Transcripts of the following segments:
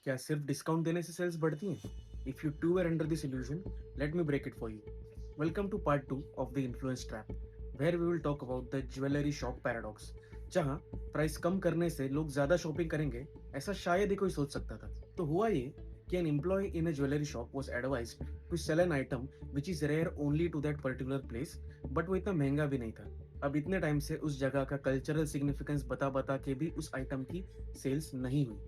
क्या सिर्फ डिस्काउंट देने से सेल्स बढ़ती हैं? If you too are under this illusion, let me break it for you. Welcome to part 2 of the influence trap, where we will talk about the jewellery shop paradox. जहां price कम करने से लोग ज्यादा shopping करेंगे, ऐसा शायद ही कोई सोच सकता था. तो हुआ ये कि an employee in a jewelry shop was advised to sell an item which is rare only to that particular place, but वो इतना महंगा भी नहीं था. अब इतने टाइम से उस जगह का कल्चरल सिग्निफिकेंस बता बता के भी उस आइटम की सेल्स नहीं हुई.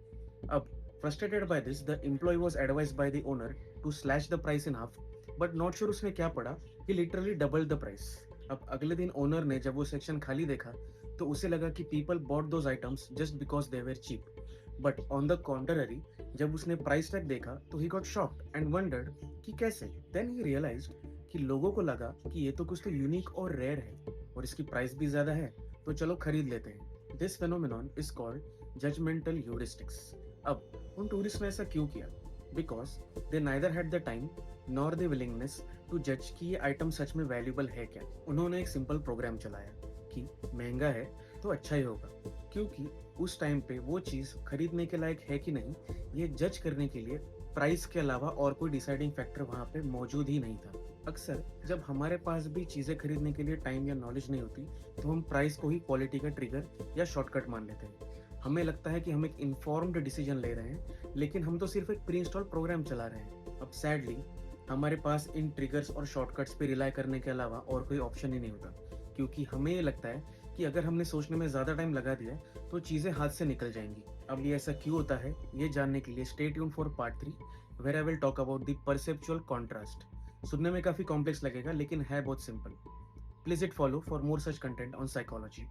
अब frustrated by this, the employee was advised by the owner to slash the price in half, but not sure उसने क्या पढ़ा कि literally double the price. अब अगले दिन ओनर ने जब वो सेक्शन खाली देखा तो उसे लगा कि people bought those items just because they were cheap. But on the contrary, जब उसने प्राइस टैग देखा तो he got shocked and wondered कि कैसे. Then he realized कि लोगों को लगा कि ये तो कुछ तो यूनिक और रेयर है और इसकी प्राइस भी ज्यादा है, तो चलो खरीद लेते हैं. This phenomenon is called judgmental heuristics. अब उन टूरिस्ट ने ऐसा क्यों किया? Because they neither had the time nor the willingness to जज कि ये आइटम सच में वैल्यूबल है क्या. उन्होंने एक सिंपल प्रोग्राम चलाया कि महंगा है तो अच्छा ही होगा, क्योंकि उस टाइम पे वो चीज खरीदने के लायक है कि नहीं, ये जज करने के लिए प्राइस के अलावा और कोई डिसाइडिंग फैक्टर वहां पे मौजूद ही नहीं था. अक्सर जब हमारे पास भी चीजें खरीदने के लिए टाइम या नॉलेज नहीं होती, तो हम प्राइस को ही क्वालिटी का ट्रिगर या शॉर्टकट मान लेते हैं. हमें लगता है कि हम एक इन्फॉर्म्ड डिसीजन ले रहे हैं, लेकिन हम तो सिर्फ एक प्री इंस्टॉल प्रोग्राम चला रहे हैं. अब सैडली हमारे पास इन ट्रिगर्स और शॉर्टकट्स पे रिलाई करने के अलावा और कोई ऑप्शन ही नहीं होता, क्योंकि हमें ये लगता है कि अगर हमने सोचने में ज्यादा टाइम लगा दिया तो चीजें हाथ से निकल जाएंगी. अब ये ऐसा क्यों होता है, ये जानने के लिए stay tuned for part 3, where I will talk about the perceptual contrast. सुनने में काफी कॉम्प्लेक्स लगेगा, लेकिन है बहुत simple. Please it follow for more such content on psychology.